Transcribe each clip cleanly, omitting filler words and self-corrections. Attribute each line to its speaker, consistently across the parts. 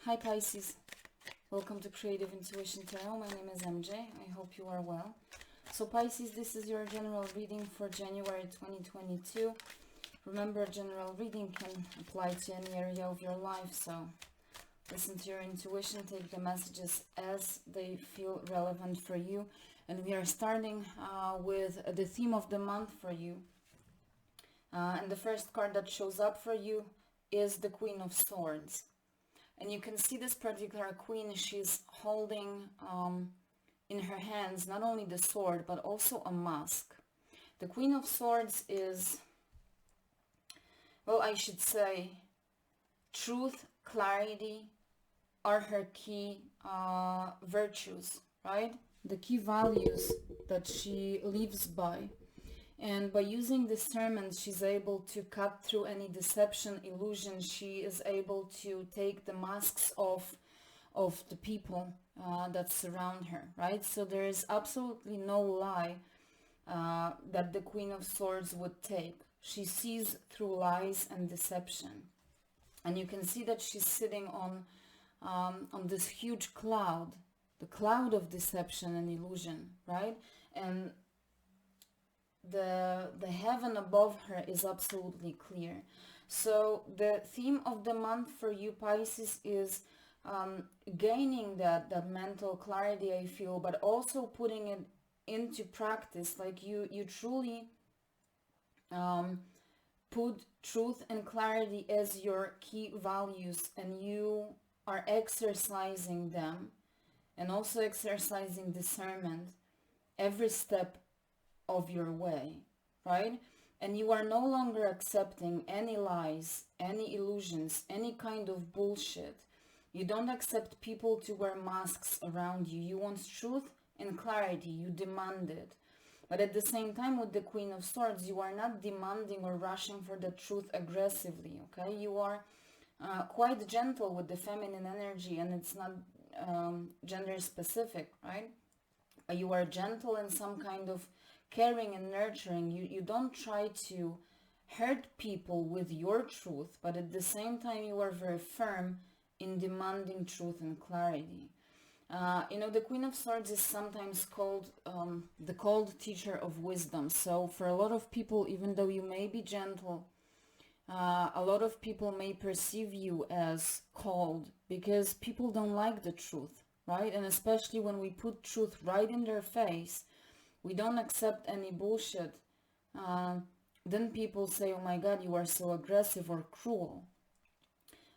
Speaker 1: Hi Pisces, welcome to Creative Intuition Tarot. My name is MJ. I hope you are well. So Pisces, this is your general reading for January 2022. Remember, general reading can apply to any area of your life, so listen to your intuition, take the messages as they feel relevant for you. And we are starting with the theme of the month for you. And the first card that shows up for you is the Queen of Swords. And you can see this particular queen, she's holding in her hands not only the sword, but also a mask. The Queen of Swords is, well, I should say, truth, clarity are her key virtues, right? The key values that she lives by. And by using discernment, she's able to cut through any deception, illusion. She is able to take the masks off of the people that surround her, right? So there is absolutely no lie that the Queen of Swords would take. She sees through lies and deception. And you can see that she's sitting on this huge cloud, the cloud of deception and illusion, right? And the heaven above her is absolutely clear. So the theme of the month for you Pisces is gaining that mental clarity, I feel, but also putting it into practice. Like you truly put truth and clarity as your key values, and you are exercising them and also exercising discernment every step of your way, right? And you are no longer accepting any lies, any illusions, any kind of bullshit. You don't accept people to wear masks around you. You want truth and clarity. You demand it. But at the same time, with the Queen of Swords, you are not demanding or rushing for the truth aggressively, okay? You are quite gentle with the feminine energy, and it's not gender specific, right? You are gentle in some kind of caring and nurturing. You don't try to hurt people with your truth, but at the same time you are very firm in demanding truth and clarity. You know, the Queen of Swords is sometimes called the cold teacher of wisdom. So for a lot of people, even though you may be gentle, a lot of people may perceive you as cold because people don't like the truth, right? And especially when we put truth right in their face, we don't accept any bullshit, then people say, oh my God, you are so aggressive or cruel.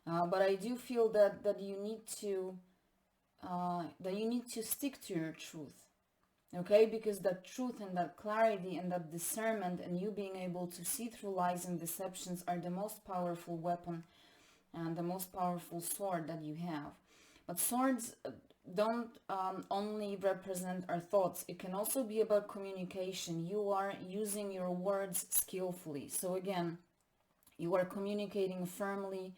Speaker 1: But I do feel that you need to stick to your truth, okay? Because that truth and that clarity and that discernment and you being able to see through lies and deceptions are the most powerful weapon and the most powerful sword that you have. But swords don't only represent our thoughts. It can also be about communication. You are using your words skillfully. So again, you are communicating firmly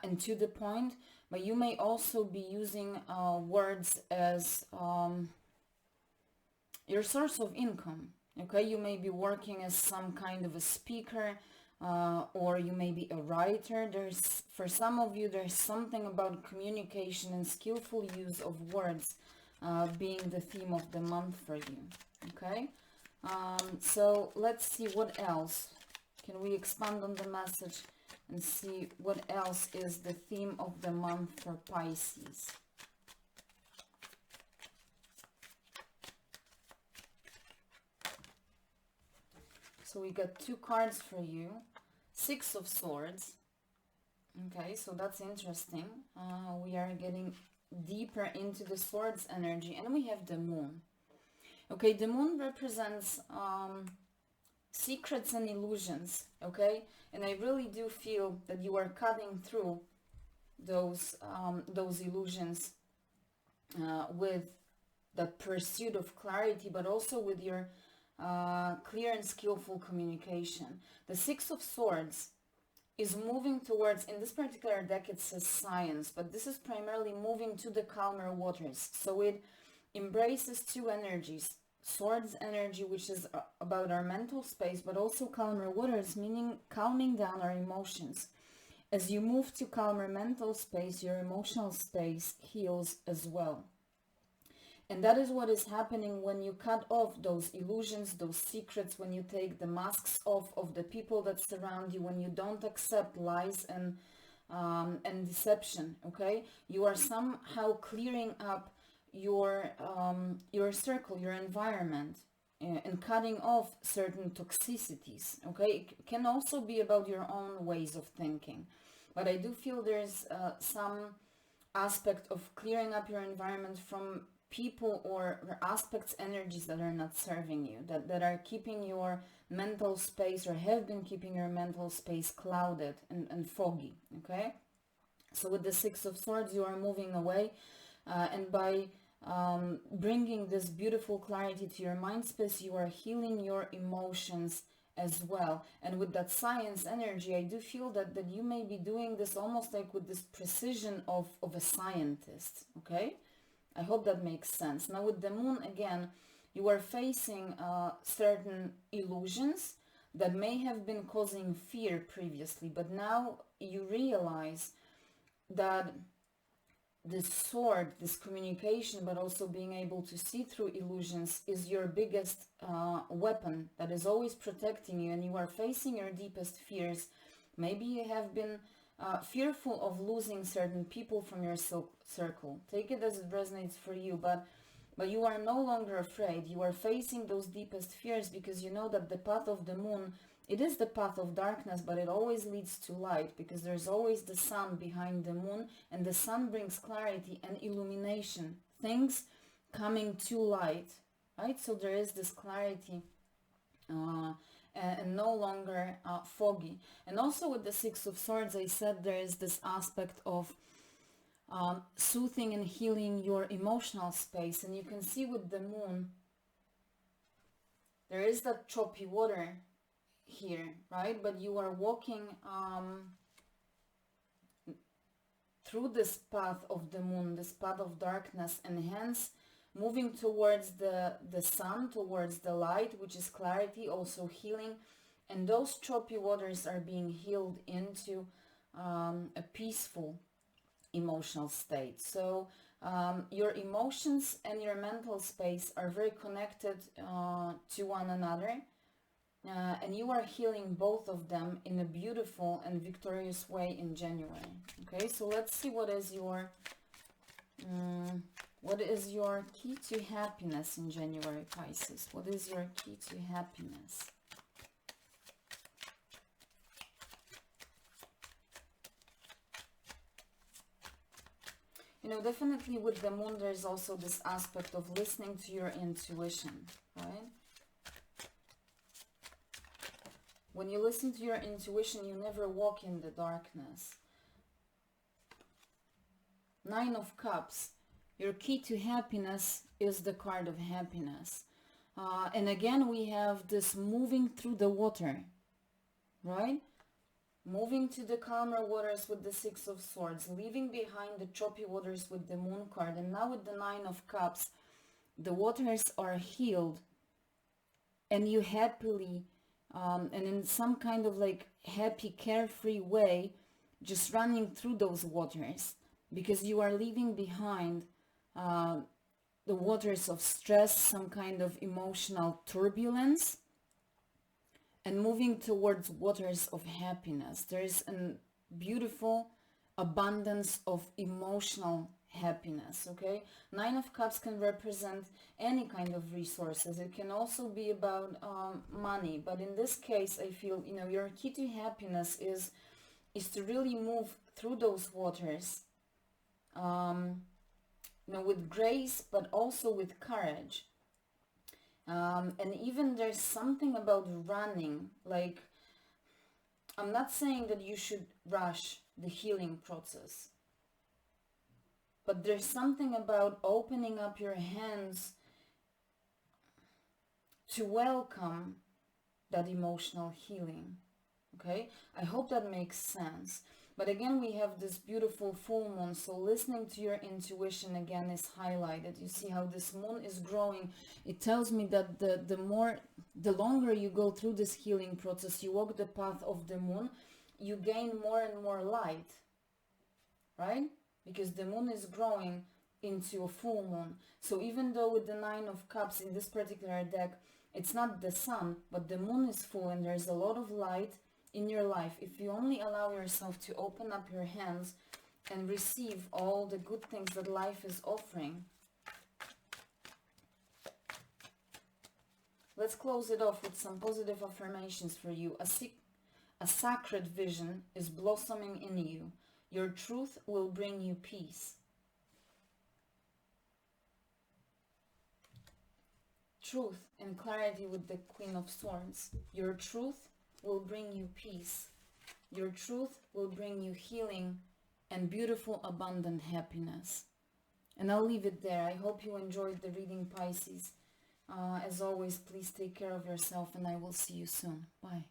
Speaker 1: and to the point, but you may also be using words as your source of income. Okay, you may be working as some kind of a speaker, or you may be a writer. For some of you, there's something about communication and skillful use of words being the theme of the month for you. Okay, so let's see what else. Can we expand on the message and see what else is the theme of the month for Pisces? So we got two cards for you. Six of Swords. Okay, so that's interesting. We are getting deeper into the Swords energy, and we have the Moon. Okay, the Moon represents secrets and illusions, okay? And I really do feel that you are cutting through those illusions with the pursuit of clarity, but also with your clear and skillful communication. The Six of Swords is moving towards, in this particular deck it says science, but this is primarily moving to the calmer waters. So it embraces two energies. Swords energy, which is about our mental space, but also calmer waters, meaning calming down our emotions. As you move to calmer mental space, your emotional space heals as well. And that is what is happening when you cut off those illusions, those secrets, when you take the masks off of the people that surround you, when you don't accept lies and deception, okay? You are somehow clearing up your circle, your environment, and cutting off certain toxicities, okay? It can also be about your own ways of thinking. But I do feel there's some aspect of clearing up your environment from people or aspects, energies that are not serving you, that are keeping your mental space, or have been keeping your mental space clouded and foggy, okay? So with the Six of Swords, you are moving away, and by bringing this beautiful clarity to your mind space, you are healing your emotions as well. And with that Science energy, I do feel that you may be doing this almost like with this precision of a scientist, okay? I hope that makes sense. Now with the Moon, again, you are facing certain illusions that may have been causing fear previously, but now you realize that this sword, this communication, but also being able to see through illusions, is your biggest weapon that is always protecting you, and you are facing your deepest fears. Maybe you have been fearful of losing certain people from your circle. Take it as it resonates for you, but you are no longer afraid. You are facing those deepest fears because you know that the path of the Moon, it is the path of darkness, but it always leads to light, because there's always the sun behind the Moon, and the sun brings clarity and illumination, things coming to light, right? So there is this clarity and no longer foggy. And also with the Six of Swords, I said there is this aspect of soothing and healing your emotional space. And you can see with the Moon, there is that choppy water here, right? But you are walking through this path of the Moon, this path of darkness, and hence moving towards the sun, towards the light, which is clarity, also healing. And those choppy waters are being healed into a peaceful emotional state. So your emotions and your mental space are very connected to one another, and you are healing both of them in a beautiful and victorious way in January. Okay, so let's see what is your key to happiness in January, Pisces. What is your key to happiness? You know, definitely with the Moon, there's also this aspect of listening to your intuition, right? When you listen to your intuition, you never walk in the darkness. Nine of Cups. Your key to happiness is the card of happiness. And again, we have this moving through the water, right? Moving to the calmer waters with the Six of Swords, leaving behind the choppy waters with the Moon card. And now with the Nine of Cups, the waters are healed, and you happily, and in some kind of like happy, carefree way, just running through those waters, because you are leaving behind the waters of stress, some kind of emotional turbulence, and moving towards waters of happiness. There is a beautiful abundance of emotional happiness, okay? Nine of Cups can represent any kind of resources. It can also be about money, but in this case, I feel, you know, your key to happiness is to really move through those waters, you know, with grace, but also with courage. And even there's something about running, like, I'm not saying that you should rush the healing process, but there's something about opening up your hands to welcome that emotional healing, okay? I hope that makes sense. But again, we have this beautiful full moon, so listening to your intuition again is highlighted. You see how this moon is growing. It tells me that the longer you go through this healing process, you walk the path of the moon, you gain more and more light, right? Because the moon is growing into a full moon. So even though with the Nine of Cups in this particular deck, it's not the sun, but the moon is full and there's a lot of light in your life. If you only allow yourself to open up your hands and receive all the good things that life is offering. Let's close it off with some positive affirmations for you. A sacred vision is blossoming in you. Your truth will bring you peace. Truth and clarity with the Queen of Swords. Your truth will bring you peace. Your truth will bring you healing and beautiful, abundant happiness. And I'll leave it there. I hope you enjoyed the reading, Pisces. As always, please take care of yourself and I will see you soon. Bye.